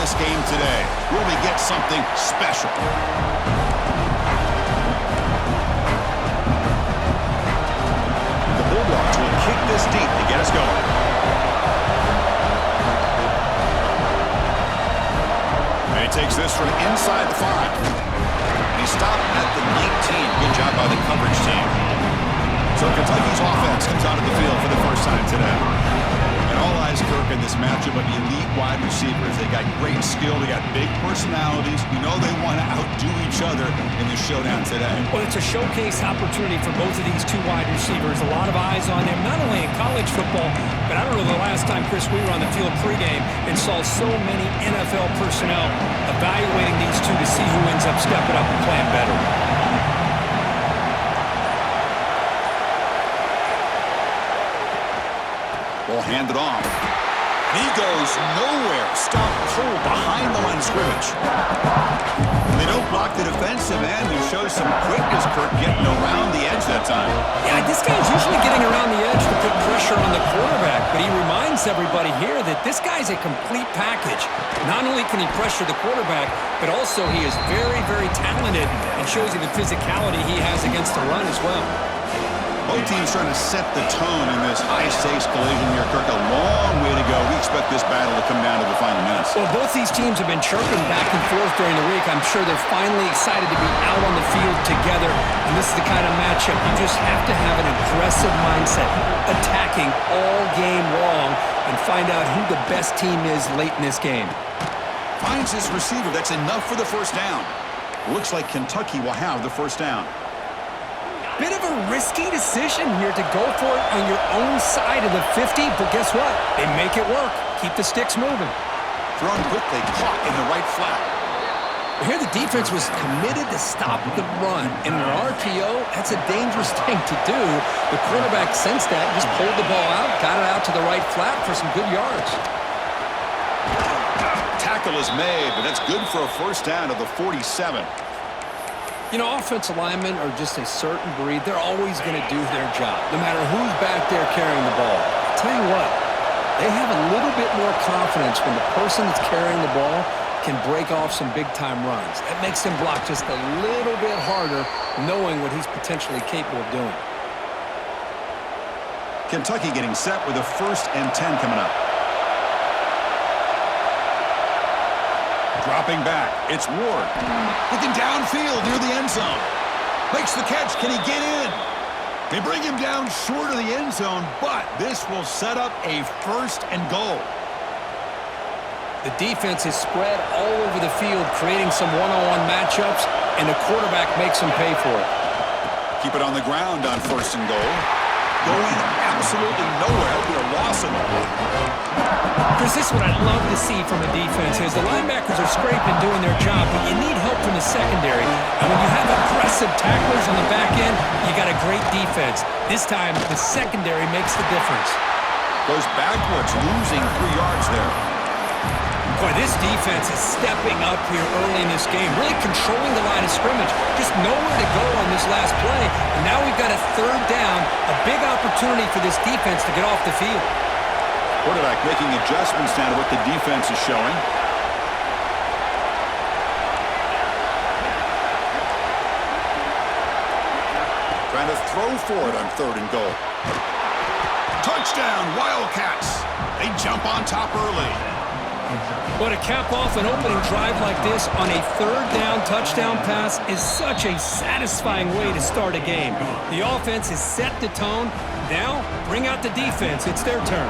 this game today? Will we get something special? The Bulldogs will kick this deep to get us going. And he takes this from inside the 5. And he stopped at the 19. Good job by the coverage team. So Kentucky's offense comes onto the field for the first time today. And all eyes, Kirk, in this matchup of elite wide receivers. They got great skill. They got big personalities. You know they want to outdo each other in the showdown today. Well, it's a showcase opportunity for both of these two wide receivers. A lot of eyes on them, not only in college football, but I don't know the last time, Chris, we were on the field pregame and saw so many NFL personnel evaluating these two to see who ends up stepping up and playing better. Ball handed off. He goes nowhere. Stopped cold behind the line of scrimmage. They don't block the defensive end, who shows some quickness, Kirk, getting around the edge that time. Yeah, this guy's usually getting around the edge to put pressure on the quarterback, but he reminds everybody here that this guy's a complete package. Not only can he pressure the quarterback, but also he is very, very talented and shows you the physicality he has against the run as well. Both teams trying to set the tone in this high-stakes collision here, Kirk. A long way to go. We expect this battle to come down to the final minutes. Well, both these teams have been chirping back and forth during the week. I'm sure they're finally excited to be out on the field together. And this is the kind of matchup you just have to have an aggressive mindset, attacking all game long, and find out who the best team is late in this game. Finds his receiver. That's enough for the first down. Looks like Kentucky will have the first down. Bit of a risky decision here to go for it on your own side of the 50, but guess what? They make it work. Keep the sticks moving. Thrown quickly, caught in the right flat. Here the defense was committed to stop the run. In an RPO, that's a dangerous thing to do. The quarterback sensed that, just pulled the ball out, got it out to the right flat for some good yards. Tackle is made, but that's good for a first down to the 47. You know, offensive linemen are just a certain breed. They're always going to do their job, no matter who's back there carrying the ball. I'll tell you what, they have a little bit more confidence when the person that's carrying the ball can break off some big-time runs. That makes them block just a little bit harder, knowing what he's potentially capable of doing. Kentucky getting set with a 1st and 10 coming up. Dropping back, it's Ward. Looking downfield near the end zone. Makes the catch, can he get in? They bring him down short of the end zone, but this will set up a 1st and goal. The defense is spread all over the field, creating some one-on-one matchups, and the quarterback makes them pay for it. Keep it on the ground on 1st and goal. Going absolutely nowhere. It'll be a loss of the ball. Chris, this is what I'd love to see from a defense is the linebackers are scraping, doing their job, but you need help from the secondary. And when you have aggressive tacklers on the back end, you got a great defense. This time, the secondary makes the difference. Goes backwards, losing 3 yards there. Boy, this defense is stepping up here early in this game, really controlling the line of scrimmage. Just nowhere to go on this last play, and now we've got a 3rd down, a big opportunity for this defense to get off the field. Quarterback making adjustments now to what the defense is showing. Trying to throw for it on 3rd and goal. Touchdown, Wildcats. They jump on top early. But to cap off an opening drive like this on a 3rd down touchdown pass is such a satisfying way to start a game. The offense has set the tone. Now, bring out the defense. It's their turn.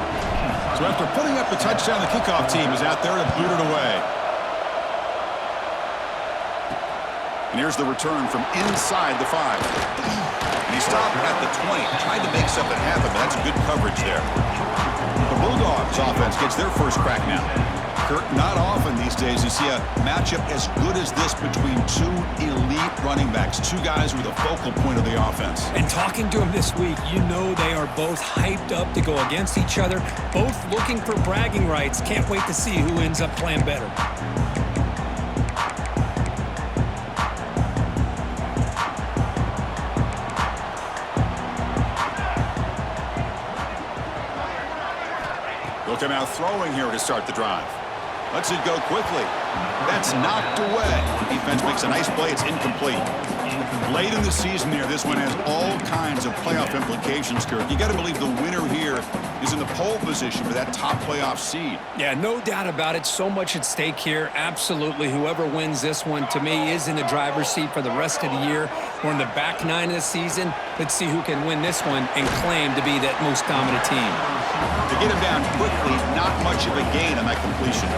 So after putting up the touchdown, the kickoff team is out there to boot it away. And here's the return from inside the 5. And he stopped at the 20, tried to make something happen, but that's good coverage there. The Bulldogs offense gets their first crack now. Kirk, not often these days you see a matchup as good as this between 2 elite running backs, 2 guys who are the focal point of the offense. And talking to them this week, you know they are both hyped up to go against each other, both looking for bragging rights. Can't wait to see who ends up playing better. Look him out throwing here to start the drive. Lets it go quickly. That's knocked away. Defense makes a nice play. It's incomplete. Late in the season here, this one has all kinds of playoff implications, Kirk. You got to believe the winner here is in the pole position for that top playoff seed. Yeah, no doubt about it. So much at stake here. Absolutely. Whoever wins this one, to me, is in the driver's seat for the rest of the year. We're in the back nine of the season. Let's see who can win this one and claim to be that most dominant team. To get him down quickly, not much of a gain on that completion.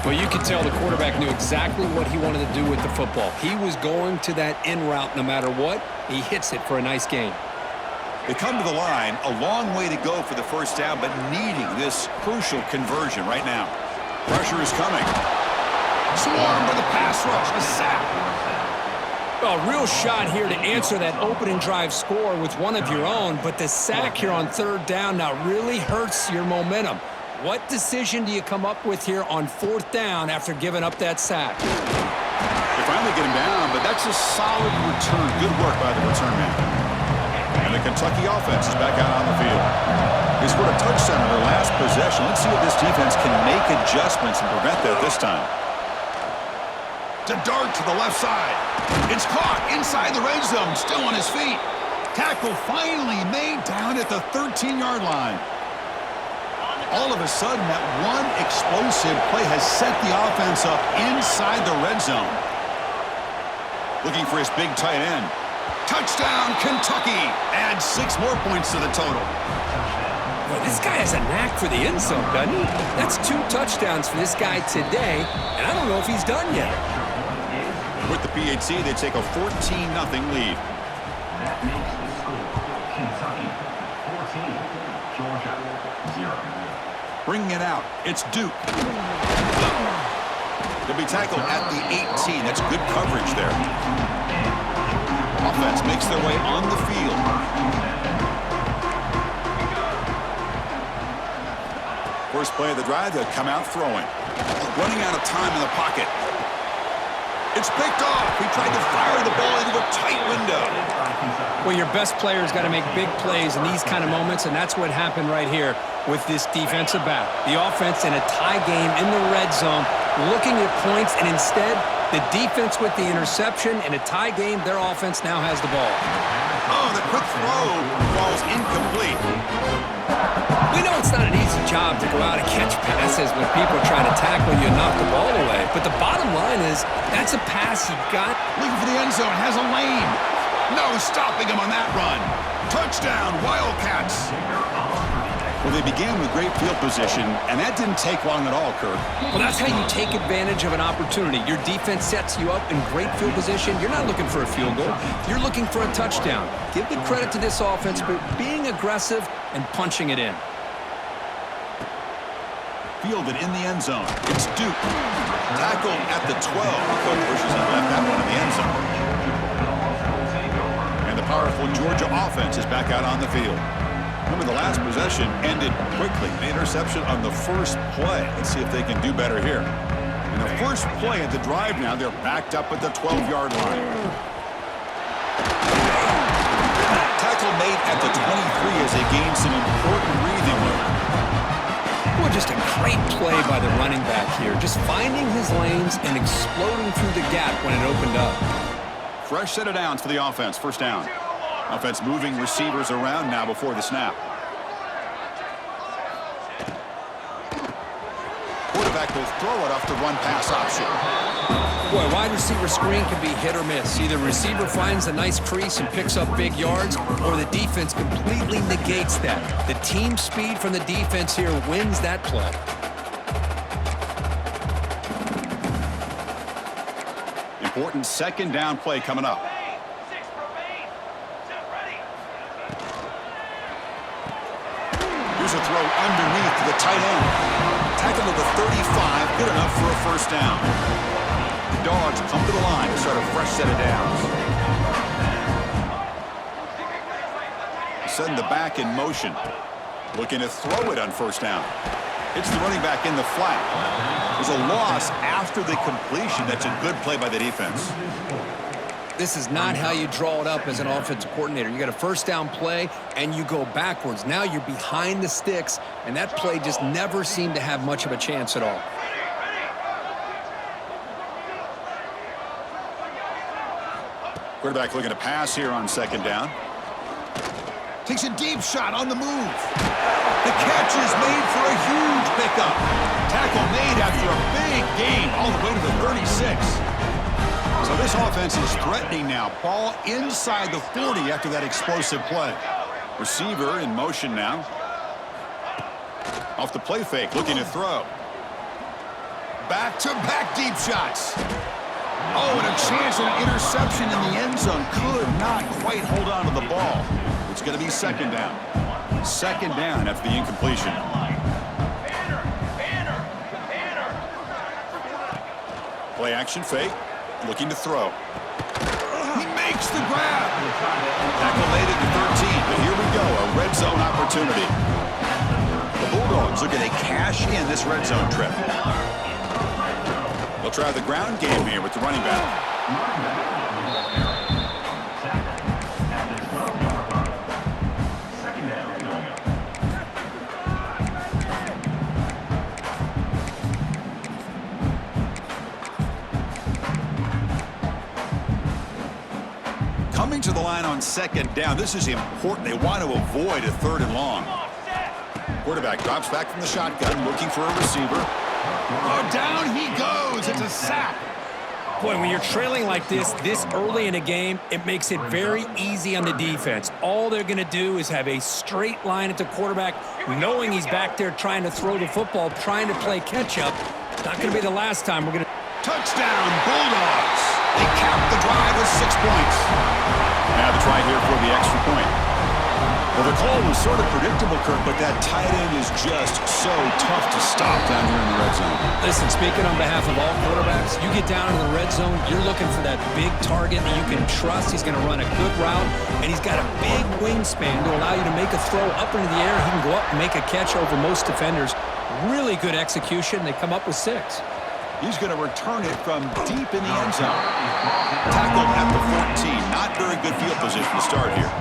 Well, you could tell the quarterback knew exactly what he wanted to do with the football. He was going to that in route no matter what. He hits it for a nice gain. They come to the line, a long way to go for the first down, but needing this crucial conversion right now. Pressure is coming. Swarmed by the pass rush. A sack. A real shot here to answer that opening drive score with one of your own, but the sack here on third down now really hurts your momentum. What decision do you come up with here on fourth down after giving up that sack? They finally get him down, but that's a solid return. Good work by the return man. And the Kentucky offense is back out on the field. They scored a touchdown in their last possession. Let's see if this defense can make adjustments and prevent that this time. To dart to the left side. It's caught inside the red zone, still on his feet. Tackle finally made down at the 13-yard line. All of a sudden, that one explosive play has set the offense up inside the red zone. Looking for his big tight end. Touchdown, Kentucky. Adds 6 more points to the total. Well, this guy has a knack for the end zone, doesn't he? That's 2 touchdowns for this guy today, and I don't know if he's done yet. With the PHC, they take a 14-0 lead. That makes the score Kentucky 14, Georgia 0. Bringing it out, it's Duke. They'll be tackled at the 18. That's good coverage there. Offense makes their way on the field. First play of the drive, they'll come out throwing. Running out of time in the pocket. It's picked off. He tried to fire the ball into a tight window. Well, your best player's got to make big plays in these kind of moments, and that's what happened right here with this defensive back. The offense in a tie game in the red zone, looking at points, and instead, the defense with the interception. In a tie game, their offense now has the ball. Oh, the quick throw falls incomplete. We know it's not an easy job to go out and catch passes when people are trying to tackle you and knock the ball away. But the bottom line is, that's a pass he got. Looking for the end zone, has a lane. No stopping him on that run. Touchdown, Wildcats. Well, they began with great field position, and that didn't take long at all, Kirk. Well, that's how you take advantage of an opportunity. Your defense sets you up in great field position. You're not looking for a field goal. You're looking for a touchdown. Give the credit to this offense for being aggressive and punching it in. Fielded in the end zone. It's Duke. Tackled at the 12. Coach pushes and left that one in the end zone. And the powerful Georgia offense is back out on the field. Remember, the last possession ended quickly. The interception on the first play. Let's see if they can do better here. And the first play at the drive now, they're backed up at the 12-yard line. Tackle made at the 23 as they gain some important breathing room. Well, just a great play by the running back here. Just finding his lanes and exploding through the gap when it opened up. Fresh set of downs for the offense. First down. Offense moving receivers around now before the snap. Quarterback will throw it off the run-pass option. Boy, wide receiver screen can be hit or miss. Either receiver finds a nice crease and picks up big yards, or the defense completely negates that. The team speed from the defense here wins that play. Important second down play coming up. Here's a throw underneath to the tight end. Tackle to the 35, good enough for a first down. The Dogs come to the line to start a fresh set of downs. Send the back in motion. Looking to throw it on first down. It's the running back in the flat. There's a loss after the completion. That's a good play by the defense. This is not how you draw it up as an offensive coordinator. You got a first down play, and you go backwards. Now you're behind the sticks, and that play just never seemed to have much of a chance at all. Quarterback looking to pass here on second down. Takes a deep shot on the move. The catch is made for a huge pickup. Tackle made after a big gain all the way to the 36. So this offense is threatening now. Ball inside the 40 after that explosive play. Receiver in motion now. Off the play fake, looking to throw. Back-to-back deep shots. Oh, and a chance at an interception in the end zone. Could not quite hold on to the ball. It's going to be second down. Second down after the incompletion. Play action fake. Looking to throw. He makes the grab. Tackle made at the 13, but here we go, a red zone opportunity. The Bulldogs looking to cash in this red zone trip. They'll try the ground game here with the running back. Coming to the line on second down. This is important. They want to avoid a third and long. Quarterback drops back from the shotgun, looking for a receiver. Oh, down he goes. It's a sack. Boy, when you're trailing like this early in a game, it makes it very easy on the defense. All they're going to do is have a straight line at the quarterback, knowing he's back there trying to throw the football, trying to play catch-up. Not going to be the last time we're going to... Touchdown, Bulldogs. They cap the drive with 6 points. Now the try here for the extra point. Well, the call was sort of predictable, Kirk, but that tight end is just so tough to stop down here in the red zone. Listen, speaking on behalf of all quarterbacks, you get down in the red zone, you're looking for that big target that you can trust. He's going to run a good route, and he's got a big wingspan to allow you to make a throw up into the air. He can go up and make a catch over most defenders. Really good execution. They come up with 6. He's going to return it from deep in the end zone. Tackled at the 14. Not very good field position to start here.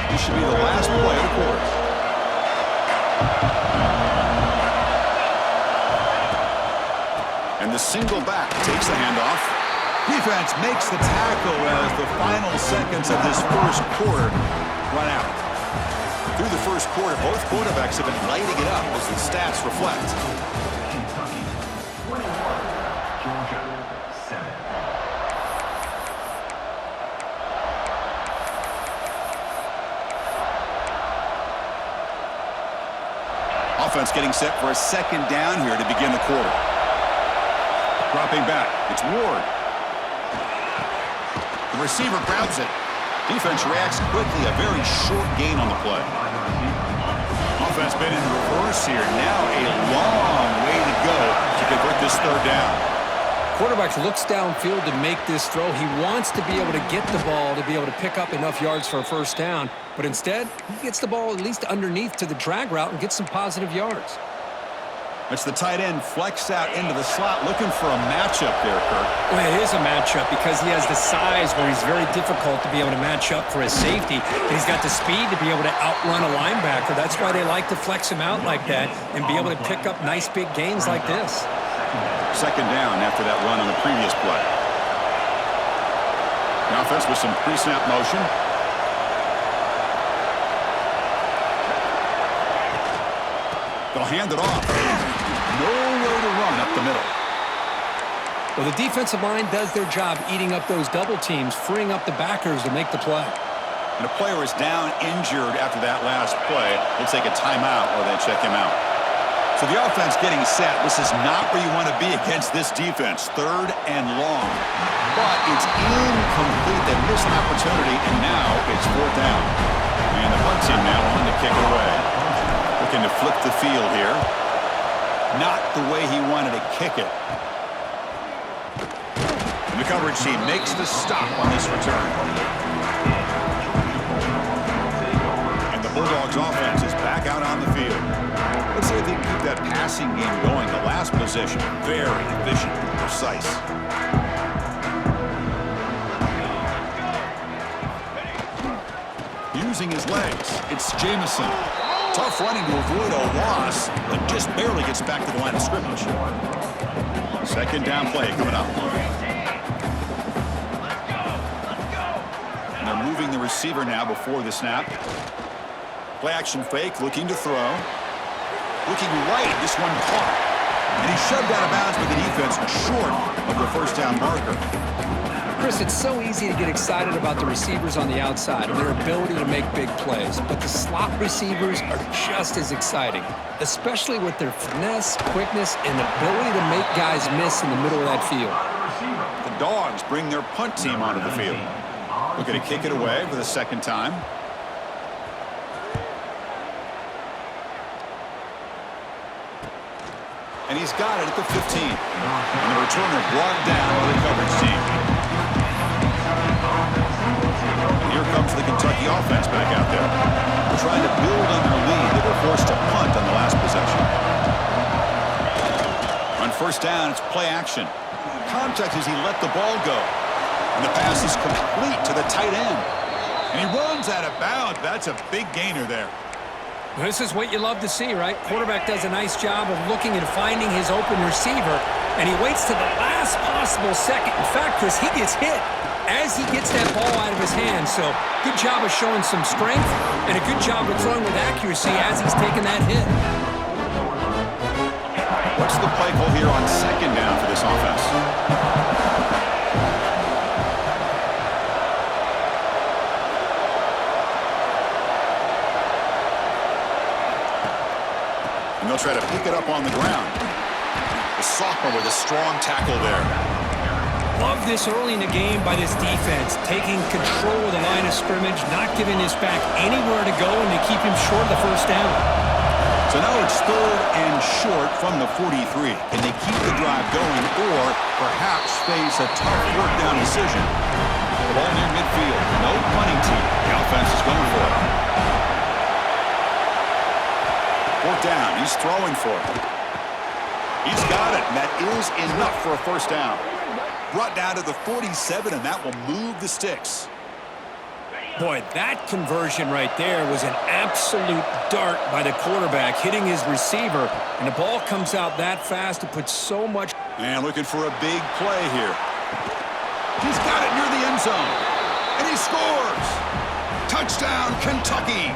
This should be the last play of the quarter. And the single back takes the handoff. Defense makes the tackle as the final seconds of this first quarter run out. Through the first quarter, both quarterbacks have been lighting it up as the stats reflect. Kentucky 21, Georgia 7. Offense getting set for a second down here to begin the quarter. Dropping back, it's Ward. The receiver grabs it. Defense reacts quickly, a very short gain on the play. Offense been in reverse here. Now a long way to go to convert this third down. Quarterback looks downfield to make this throw. He wants to be able to get the ball to be able to pick up enough yards for a first down, but instead, he gets the ball at least underneath to the drag route and gets some positive yards. It's the tight end flexed out into the slot, looking for a matchup there, Kirk. Well, it is a matchup because he has the size where he's very difficult to be able to match up for his safety, and he's got the speed to be able to outrun a linebacker. That's why they like to flex him out like that and be able to pick up nice big gains like this. Second down after that run on the previous play. The offense with some pre-snap motion. They'll hand it off. Nowhere to run up the middle. Well, the defensive line does their job eating up those double teams, freeing up the backers to make the play. And a player is down injured after that last play. They'll take a timeout or they check him out. So the offense getting set. This is not where you want to be against this defense. Third and long. But it's incomplete. They miss an opportunity, and now it's fourth down. And the punt team now on to kick it away. Looking to flip the field here. Not the way he wanted to kick it. And the coverage team makes the stop on this return. And the Bulldogs offense is back out on the field. Let's see if they can keep that passing game going. The last possession, very efficient and precise. using his legs. It's Jamison. Tough running to avoid a loss, but just barely gets back to the line of scrimmage. Second down play coming up. And they're moving the receiver now before the snap. Play action fake, looking to throw. Looking right, this one caught. And he's shoved out of bounds by the defense short of the first down marker. Chris, it's so easy to get excited about the receivers on the outside and their ability to make big plays, but the slot receivers are just as exciting, especially with their finesse, quickness, and ability to make guys miss in the middle of that field. The Dogs bring their punt team onto the field. Looking to kick it away for the second time. And he's got it at the 15. And the returner brought down by the coverage team. And here comes the Kentucky offense back out there. Trying to build on their lead. They were forced to punt on the last possession. On first down, it's play action. Contact as he let the ball go. And the pass is complete to the tight end. And he runs out of bounds. That's a big gainer there. This is what you love to see, right? Quarterback does a nice job of looking and finding his open receiver, and he waits to the last possible second. In fact, Chris, he gets hit as he gets that ball out of his hand. So good job of showing some strength and a good job of throwing with accuracy as he's taking that hit. What's the play call here on second down for this offense? And they'll try to pick it up on the ground. The sophomore with a strong tackle there. Love this early in the game by this defense, taking control of the line of scrimmage, not giving this back anywhere to go, and to keep him short of the first down. So now it's third and short from the 43. Can they keep the drive going or perhaps face a tough fourth down decision? The ball near midfield. No punting team. The offense is going for it. Fourth down. He's throwing for it. He's got it, and that is enough for a first down. Brought down to the 47, and that will move the sticks. Boy, that conversion right there was an absolute dart by the quarterback, hitting his receiver, and the ball comes out that fast to put so much. And looking for a big play here. He's got it near the end zone, and he scores. Touchdown, Kentucky.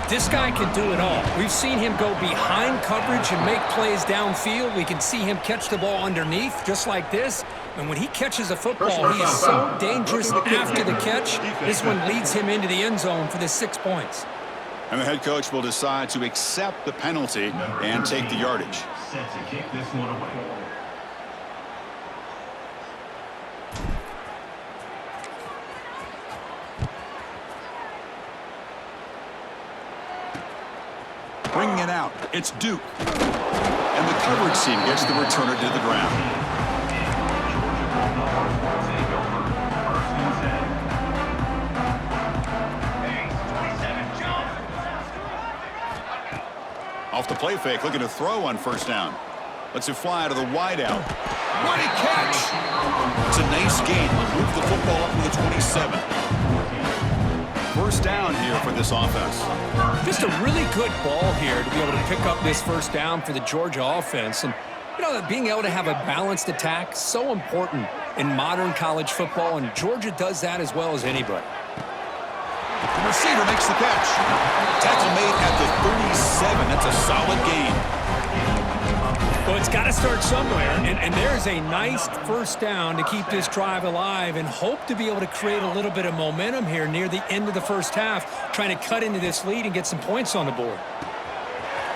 This guy can do it all. We've seen him go behind coverage and make plays downfield. We can see him catch the ball underneath, just like this. And when he catches a football, he is so dangerous after the catch. This one leads him into the end zone for the 6 points. And the head coach will decide to accept the penalty and take the yardage. Set to kick this one away. Bringing it out, it's Duke. And the coverage team gets the returner to the ground. Off the play fake, looking to throw on first down. Lets it fly to the wideout. What a catch! It's a nice gain. Move the football up to the 27. First down here for this offense. Just a really good ball here to be able to pick up this first down for the Georgia offense. And, you know, being able to have a balanced attack, so important in modern college football, and Georgia does that as well as anybody. The receiver makes the catch. Tackle made at the 37. That's a solid gain. Well, it's got to start somewhere, and there's a nice first down to keep this drive alive and hope to be able to create a little bit of momentum here near the end of the first half, trying to cut into this lead and get some points on the board.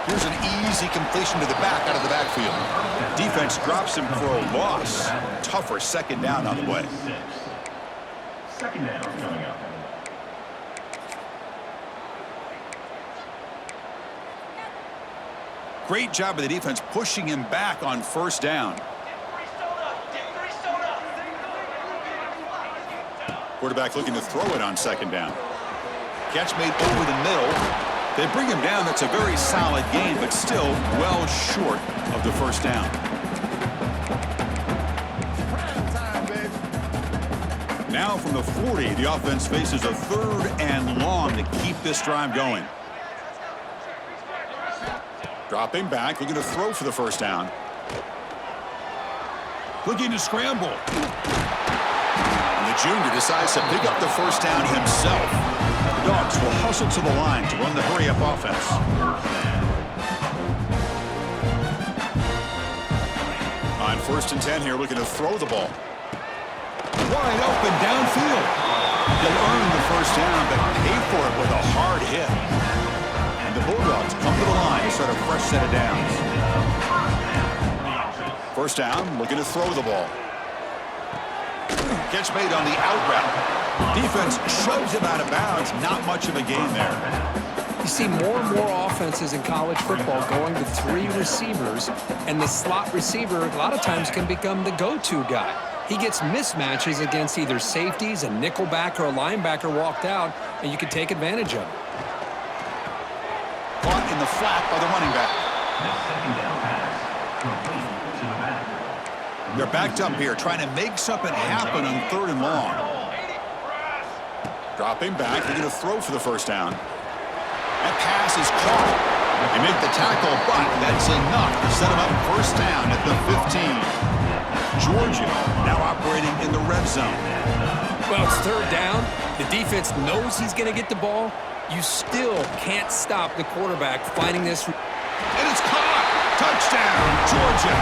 Here's an easy completion to the back out of the backfield. Defense drops him for a loss. Tougher second down on the way. Second down coming up. Great job of the defense pushing him back on first down. Quarterback looking to throw it on second down. Catch made over the middle. They bring him down. That's a very solid gain, but still well short of the first down. Now from the 40, the offense faces a 3rd and long to keep this drive going. Dropping back, looking to throw for the first down. Looking to scramble. And the junior decides to pick up the first down himself. The Dogs will hustle to the line to run the hurry-up offense. On 1st and 10 here, looking to throw the ball. Wide open downfield. They'll earn the first down, but pay for it with a hard hit. And the Bulldogs come to the line to start a fresh set of downs. First down, looking to throw the ball. Catch made on the out route. Defense shoves him out of bounds. Not much of a gain there. You see more and more offenses in college football going to 3 receivers, and the slot receiver a lot of times can become the go-to guy. He gets mismatches against either safeties, a nickelback, or a linebacker walked out, and you can take advantage of it. Caught in the flat by the running back. They're backed up here, trying to make something happen on 3rd and long. Dropping back, they're going to throw for the first down. That pass is caught. They make the tackle, but that's enough to set them up first down at the 15. Georgia now operating in the red zone. Well, it's 3rd down. The defense knows he's going to get the ball. You still can't stop the quarterback finding this. And it's caught. Touchdown, Georgia.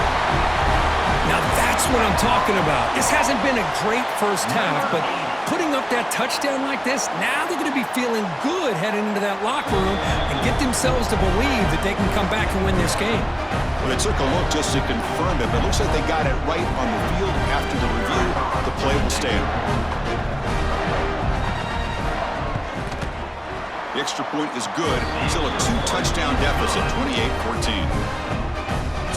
Now that's what I'm talking about. This hasn't been a great first half, but putting up that touchdown like this, now they're going to be feeling good heading into that locker room and get themselves to believe that they can come back and win this game. Well, they took a look just to confirm it, but it looks like they got it right on the field. After the review, the play will stand. The extra point is good. Still a 2-touchdown deficit,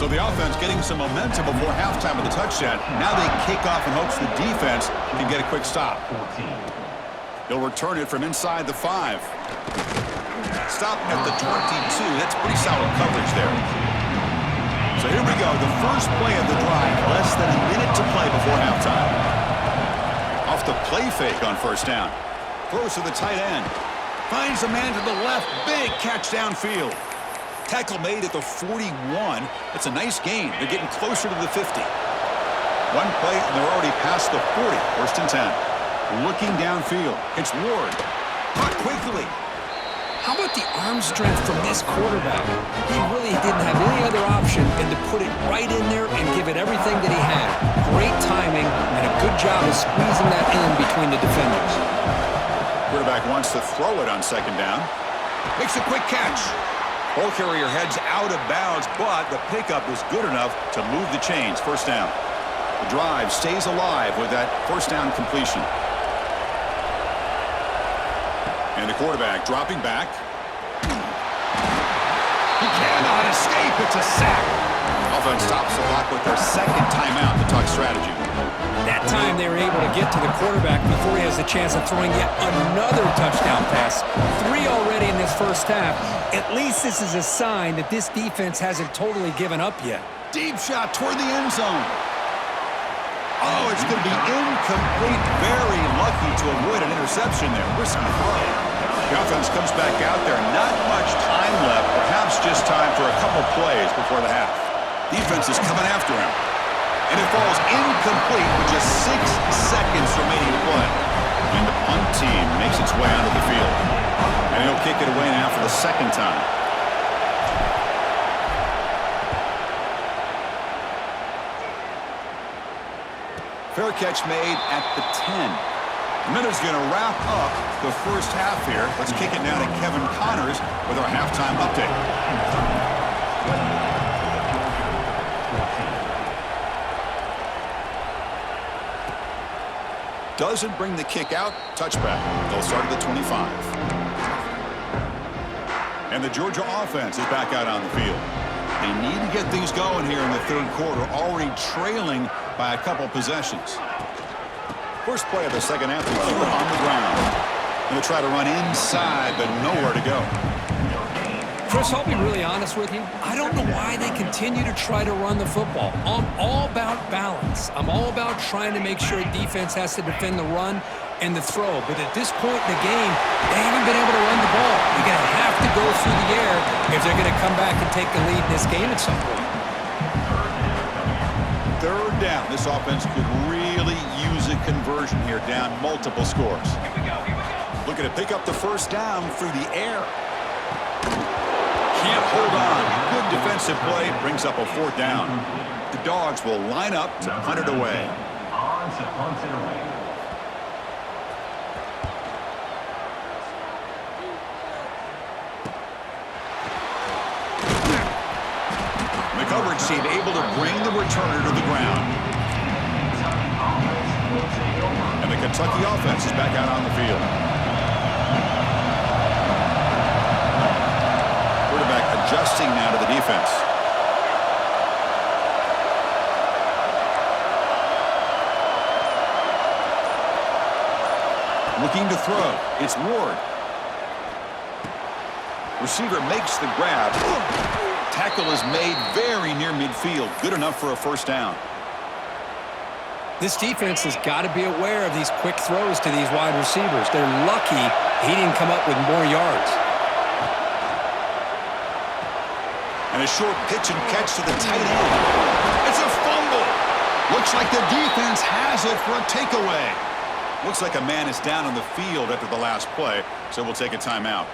28-14. So the offense getting some momentum before halftime with the touchdown. Now they kick off in hopes the defense can get a quick stop. They'll return it from inside the 5. Stop at the 22. That's pretty solid coverage there. So here we go, the first play of the drive. Less than a minute to play before halftime. Off the play fake on first down. Throws to the tight end. Finds a man to the left. Big catch downfield. Tackle made at the 41. That's a nice gain. They're getting closer to the 50. One play, and they're already past the 40. 1st and 10. Looking downfield. It's Ward. Caught quickly. How about the arm strength from this quarterback? He really didn't have any other option than to put it right in there and give it everything that he had. Great timing and a good job of squeezing that in between the defenders. Quarterback wants to throw it on 2nd down. Makes a quick catch. Ball carrier heads out of bounds, but the pickup is good enough to move the chains. First down. The drive stays alive with that first down completion. And the quarterback dropping back. He cannot escape. It's a sack. Offense stops the clock with their 2nd timeout to talk strategy. That time they were able to get to the quarterback before he has a chance of throwing yet another touchdown pass. 3 already in this first half. At least this is a sign that this defense hasn't totally given up yet. Deep shot toward the end zone. Oh, it's going to be incomplete. Very lucky to avoid an interception there. Risky throw. The offense comes back out there. Not much time left. Perhaps just time for a couple plays before the half. Defense is coming after him. And it falls incomplete with just 6 seconds remaining to play. And the punt team makes its way onto the field. And he'll kick it away now for the 2nd time. Fair catch made at the 10. And then is going to wrap up the first half here. Let's kick it now to Kevin Connors with our halftime update. Doesn't bring the kick out. Touchback. They'll start at the 25. And the Georgia offense is back out on the field. They need to get things going here in the 3rd quarter, already trailing by a couple possessions. First play of the 2nd half, they keep it on the ground. Going to try to run inside, but nowhere to go. Chris, I'll be really honest with you. I don't know why they continue to try to run the football. I'm all about balance. I'm all about trying to make sure a defense has to defend the run and the throw. But at this point in the game, they haven't been able to run the ball. You're going to have to go through the air if they're going to come back and take the lead in this game at some point. Third down. This offense could really use a conversion here, down multiple scores. Looking to pick up the first down through the air. Can't hold on. Good defensive play. Brings up a fourth down. The Dogs will line up to punt it away. On to punt it away. The coverage team able to bring the returner to the ground. And the Kentucky offense is back out on the field. Adjusting now to the defense. Looking to throw. It's Ward. Receiver makes the grab. Tackle is made very near midfield. Good enough for a first down. This defense has got to be aware of these quick throws to these wide receivers. They're lucky he didn't come up with more yards. And a short pitch and catch to the tight end. It's a fumble. Looks like the defense has it for a takeaway. Looks like a man is down on the field after the last play, so we'll take a timeout.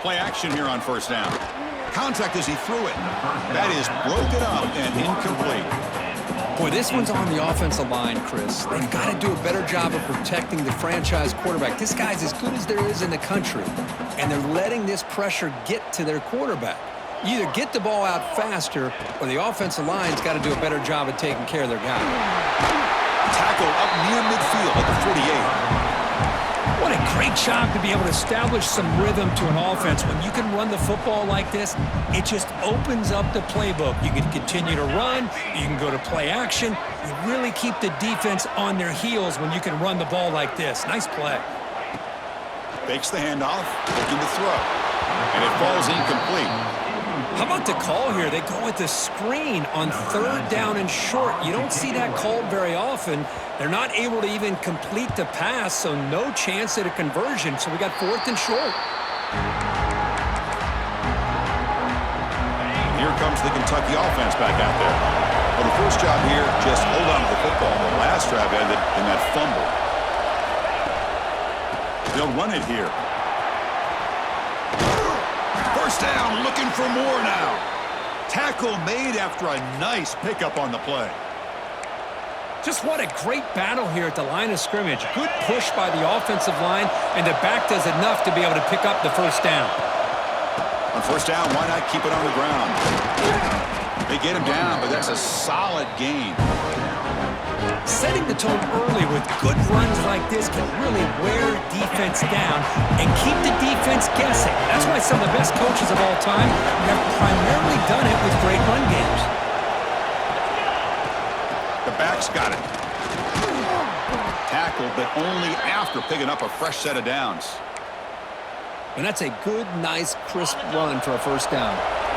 Play action here on first down. Contact as he threw it. That is broken up and incomplete. Boy, this one's on the offensive line, Chris. They've got to do a better job of protecting the franchise quarterback. This guy's as good as there is in the country, and they're letting this pressure get to their quarterback. You either get the ball out faster, or the offensive line's got to do a better job of taking care of their guy. Tackle up near midfield at the 48. What a great job to be able to establish some rhythm to an offense. When you can run the football like this, it just opens up the playbook. You can continue to run. You can go to play action. You really keep the defense on their heels when you can run the ball like this. Nice play. Fakes the handoff, looking to throw. And it falls incomplete. How about the call here? They go with the screen on third down and short. You don't see that called very often. They're not able to even complete the pass, so no chance at a conversion. So we got fourth and short. Here comes the Kentucky offense back out there. Well, the first job here, just hold on to the football. The last drive ended in that fumble. They'll run it here. First down, looking for more now. Tackle made after a nice pickup on the play. Just what a great battle here at the line of scrimmage. Good push by the offensive line, and the back does enough to be able to pick up the first down. On first down, why not keep it on the ground? They get him down, but that's a solid gain. Setting the tone early with good runs like this can really wear defense down and keep the defense guessing. That's why some of the best coaches of all time have primarily done it with great run games. The back's got it. Tackled, but only after picking up a fresh set of downs. And that's a good, nice, crisp run for a first down.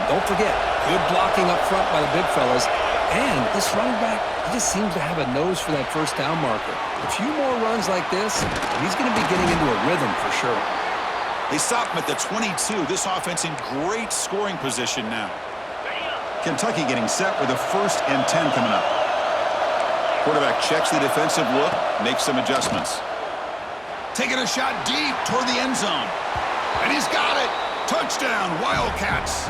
Don't forget, good blocking up front by the big fellas. And this running back, he just seems to have a nose for that first down marker. A few more runs like this, and he's going to be getting into a rhythm for sure. They stop him at the 22. This offense in great scoring position now. Kentucky getting set with a 1st and 10 coming up. Quarterback checks the defensive look, makes some adjustments. Taking a shot deep toward the end zone. And he's got it. Touchdown, Wildcats.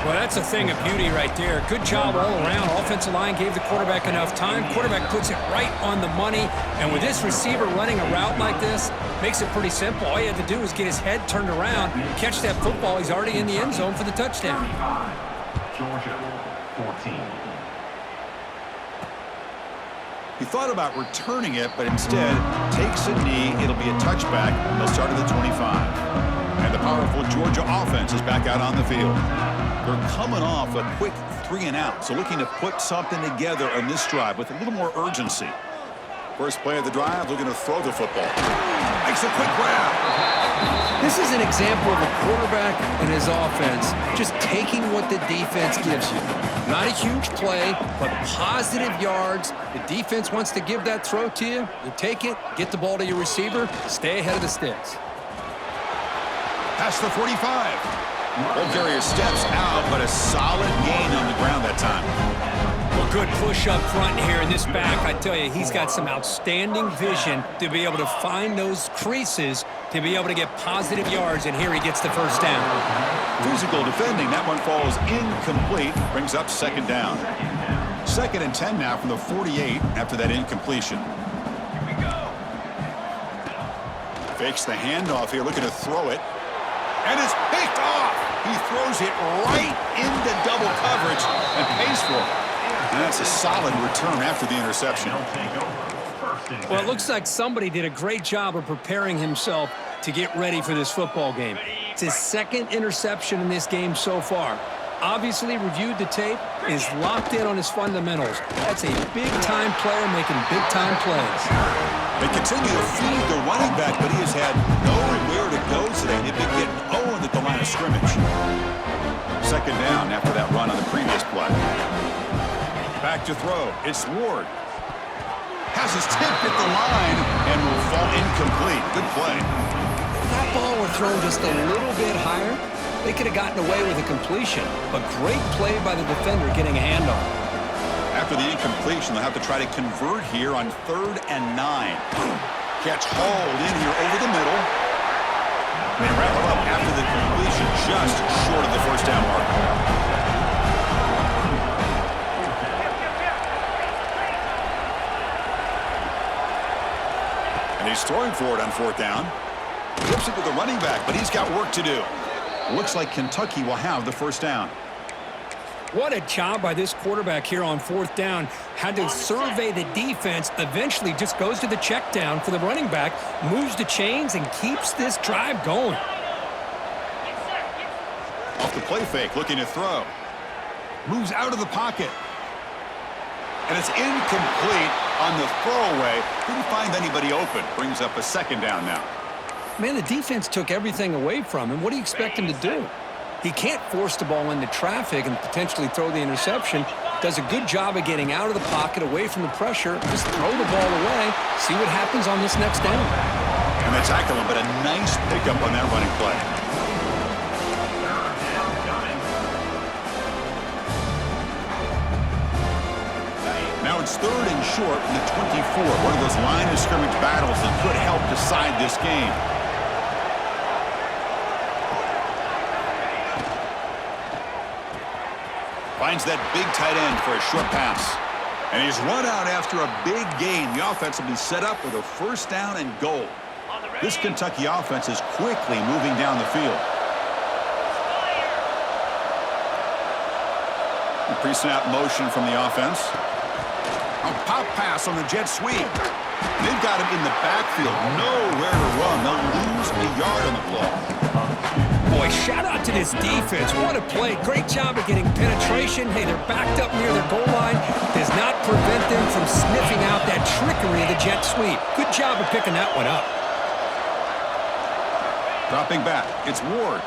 Well, that's a thing of beauty right there. Good job all around. Offensive line gave the quarterback enough time. Quarterback puts it right on the money. And with this receiver running a route like this, makes it pretty simple. All you had to do was get his head turned around, catch that football. He's already in the end zone for the touchdown. Georgia, 14. He thought about returning it, but instead takes a knee. It'll be a touchback. They'll start at the 25. And the powerful Georgia offense is back out on the field. They're coming off a quick 3-and-out, so looking to put something together on this drive with a little more urgency. First play of the drive, looking to throw the football. Makes a quick grab. This is an example of a quarterback and his offense just taking what the defense gives you. Not a huge play, but positive yards. The defense wants to give that throw to you. You take it, get the ball to your receiver, stay ahead of the sticks. Past the 45. Won't carry his steps out, but a solid gain on the ground that time. Well, good push up front here in this back. I tell you, he's got some outstanding vision to be able to find those creases, to be able to get positive yards, and here he gets the first down. Physical defending. That one falls incomplete. Brings up second down. 2nd and 10 now from the 48 after that incompletion. Fakes the handoff here, looking to throw it. And it's picked off. He throws it right into double coverage and pays for it. And that's a solid return after the interception. Well, it looks like somebody did a great job of preparing himself to get ready for this football game. It's his 2nd interception in this game so far. Obviously reviewed the tape, is locked in on his fundamentals. That's a big-time player making big-time plays. They continue to feed the running back, but he has had nowhere to go today. They've been getting owned at the line of scrimmage. 2nd down after that run on the previous play. Back to throw. It's Ward. Has his tipped at the line and will fall incomplete. Good play. If that ball were thrown just a little bit higher, they could have gotten away with a completion. But great play by the defender getting a handoff. After the incompletion, they'll have to try to convert here on 3rd and 9. Catch hauled in here over the middle. They wrap it up after the completion, just short of the first down mark. And he's throwing for it on 4th down. Flips it to the running back, but he's got work to do. Looks like Kentucky will have the first down. What a job by this quarterback here on 4th down. Had to survey the defense, eventually just goes to the check down for the running back, moves the chains, and keeps this drive going. Off the play fake, looking to throw. Moves out of the pocket. And it's incomplete on the throwaway. Couldn't find anybody open. Brings up a 2nd down now. Man, the defense took everything away from him. What do you expect him to do? He can't force the ball into traffic and potentially throw the interception. Does a good job of getting out of the pocket, away from the pressure. Just throw the ball away, see what happens on this next down. And they tackle him, but a nice pickup on that running play. Now it's 3rd and short from the 24. One of those line of scrimmage battles that could help decide this game. Finds that big tight end for a short pass. And he's run out after a big gain. The offense will be set up with a first down and goal. This Kentucky offense is quickly moving down the field. A pre-snap motion from the offense. A pop pass on the jet sweep. They've got him in the backfield. Nowhere to run. They'll lose a yard on the play. Boy, shout out to this defense. What a play. Great job of getting penetration. Hey, they're backed up near their goal line. Does not prevent them from sniffing out that trickery of the jet sweep. Good job of picking that one up. Dropping back. It's Ward.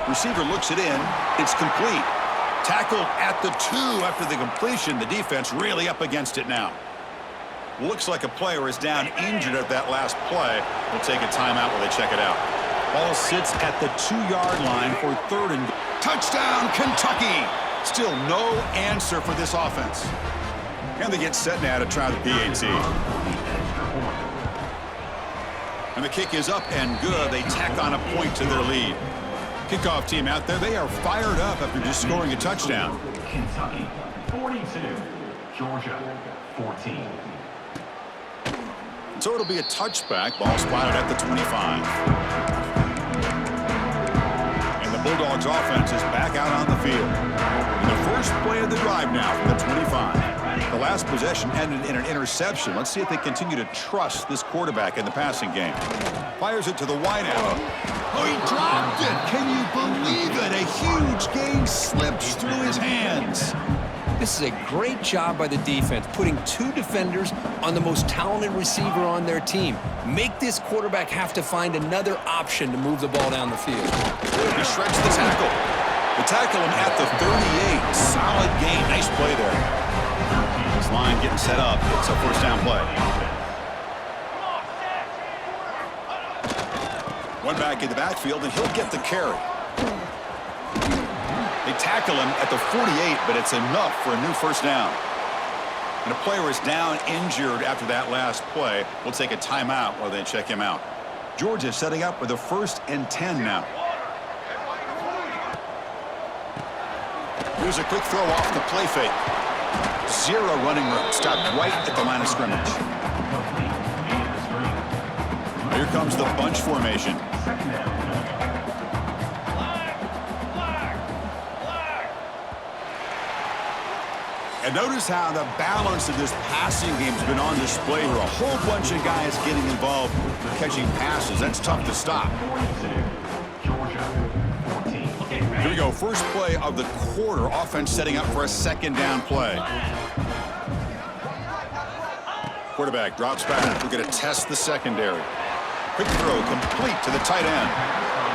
Receiver looks it in. It's complete. Tackled at the 2 after the completion. The defense really up against it now. Looks like a player is down injured at that last play. We'll take a timeout while they check it out. Ball sits at the 2-yard line for 3rd and touchdown, Kentucky! Still no answer for this offense. And they get set now to try the PAT. And the kick is up and good. They tack on a point to their lead. Kickoff team out there, they are fired up after just scoring a touchdown. Kentucky 42, Georgia 14. So it'll be a touchback. Ball spotted at the 25. Bulldogs offense is back out on the field. In the first play of the drive now from the 25. The last possession ended in an interception. Let's see if they continue to trust this quarterback in the passing game. Fires it to the wideout. Oh, he dropped it. Can you believe it? A huge gain slips through his hands. This is a great job by the defense, putting 2 defenders on the most talented receiver on their team. Make this quarterback have to find another option to move the ball down the field. He shreds the tackle. They tackle him at the 38. Solid gain. Nice play there. His line getting set up. It's a first down play. One back in the backfield, and he'll get the carry. They tackle him at the 48, but it's enough for a new first down. And a player is down injured after that last play. We'll take a timeout while they check him out. Georgia setting up with a 1st and 10 now. Here's a quick throw off the play fake. 0 running room. Stopped right at the line of scrimmage. Here comes the bunch formation. And notice how the balance of this passing game has been on display here. A whole bunch of guys getting involved catching passes. That's tough to stop. Here we go. First play of the quarter. Offense setting up for a 2nd down play. Quarterback drops back. We're going to test the secondary. Quick throw complete to the tight end.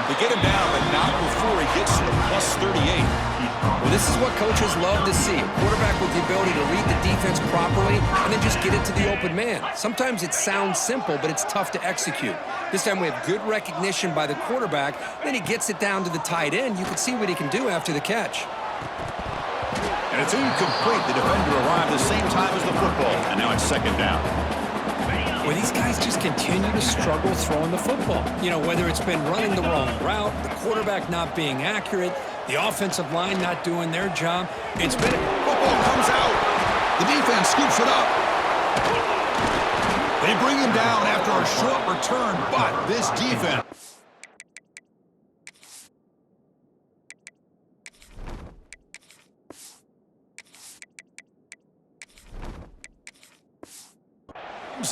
They get him down, but not before he gets to the +38. Well, this is what coaches love to see. A quarterback with the ability to read the defense properly and then just get it to the open man. Sometimes it sounds simple, but it's tough to execute. This time we have good recognition by the quarterback. Then he gets it down to the tight end. You can see what he can do after the catch. And it's incomplete. The defender arrived the same time as the football, and now it's 2nd down. Well, these guys just continue to struggle throwing the football. You know, whether it's been running the wrong route, the quarterback not being accurate, the offensive line not doing their job. It's been... Football comes out. The defense scoops it up. They bring him down after a short return, but this defense...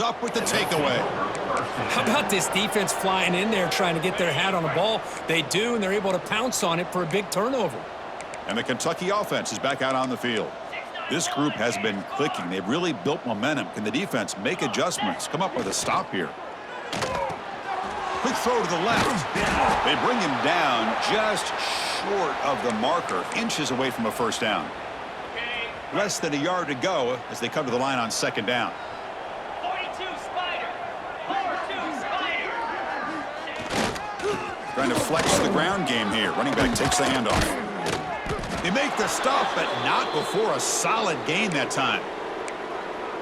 up with the takeaway. How about this defense flying in there trying to get their hat on the ball? They do, and they're able to pounce on it for a big turnover. And the Kentucky offense is back out on the field. This group has been clicking. They've really built momentum. Can the defense make adjustments? Come up with a stop here. Quick throw to the left. They bring him down just short of the marker, inches away from a first down. Less than a yard to go as they come to the line on 2nd down. Trying to flex the ground game here. Running back takes the handoff. They make the stop, but not before a solid gain that time.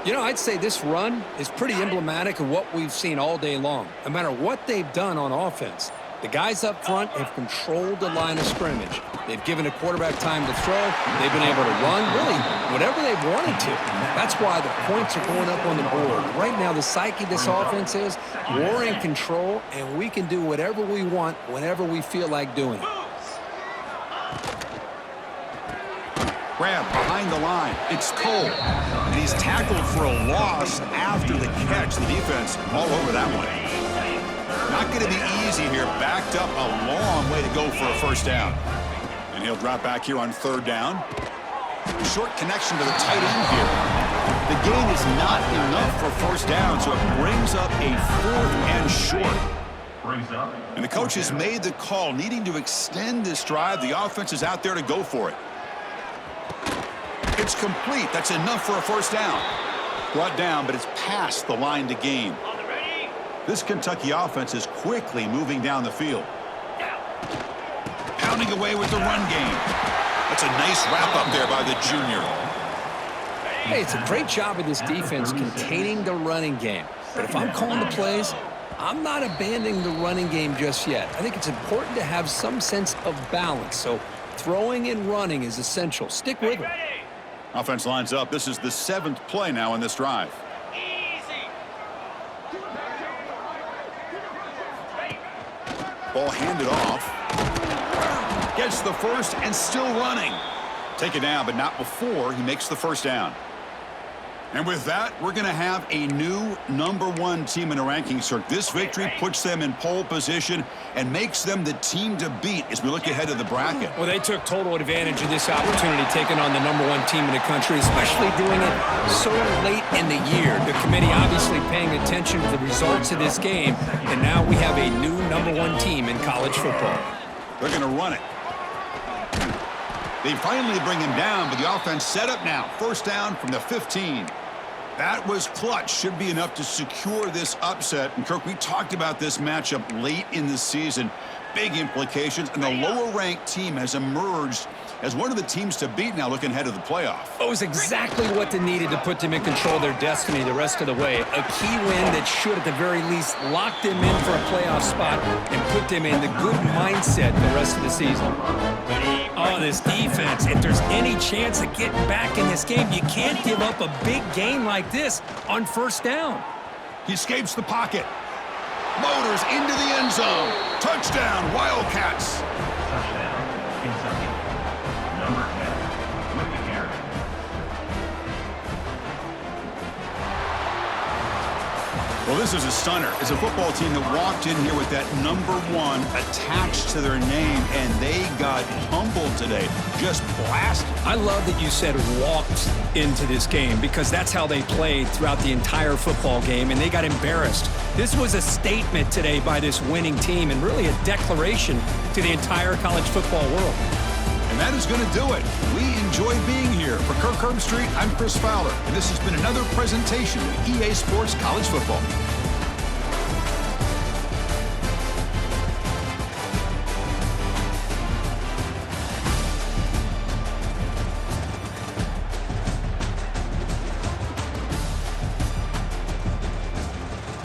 You know, I'd say this run is pretty emblematic of what we've seen all day long. No matter what they've done on offense, the guys up front have controlled the line of scrimmage. They've given a quarterback time to throw. They've been able to run, really, whatever they've wanted to. That's why the points are going up on the board. Right now, the psyche of this offense is we're in control, and we can do whatever we want whenever we feel like doing it. Grab behind the line. It's Cole. And he's tackled for a loss after the catch. The defense all over that one. Not going to be easy here. Backed up a long way to go for a first down. And he'll drop back here on 3rd down. Short connection to the tight end here. The gain is not enough for first down, so it brings up a 4th and short. And the coach has made the call, needing to extend this drive. The offense is out there to go for it. It's complete. That's enough for a first down. Brought down, but it's past the line to gain. This Kentucky offense is quickly moving down the field. Pounding away with the run game. That's a nice wrap-up there by the junior. Hey, it's a great job of this defense containing the running game. But if I'm calling the plays, I'm not abandoning the running game just yet. I think it's important to have some sense of balance. So throwing and running is essential. Stick with it. Offense lines up. This is the 7th play now in this drive. Ball handed off. Gets the first and still running. Take it down, but not before he makes the first down. And with that, we're going to have a new #1 team in the rankings, sir. This victory puts them in pole position and makes them the team to beat as we look ahead to the bracket. Well, they took total advantage of this opportunity, taking on the #1 team in the country, especially doing it so late in the year. The committee obviously paying attention to the results of this game, and now we have a new #1 team in college football. They're going to run it. They finally bring him down, but the offense set up now. First down from the 15. That was clutch. Should be enough to secure this upset. And, Kirk, we talked about this matchup late in the season. Big implications, and the lower-ranked team has emerged as one of the teams to beat now looking ahead of the playoff. It was exactly what they needed to put them in control of their destiny the rest of the way. A key win that should, at the very least, lock them in for a playoff spot and put them in the good mindset the rest of the season. Oh, this defense, if there's any chance of getting back in this game, you can't give up a big gain like this on first down. He escapes the pocket. Motors into the end zone. Touchdown, Wildcats. Touchdown, Kentucky. Number 10, with the carry. Well, this is a stunner. It's a football team that walked in here with that #1 attached to their name, and they got humbled today. Just blasted. I love that you said walked into this game because that's how they played throughout the entire football game, and they got embarrassed. This was a statement today by this winning team and really a declaration to the entire college football world. And that is going to do it. We enjoy being here. For Kirk Herbstreit, I'm Chris Fowler, and this has been another presentation of EA Sports College Football.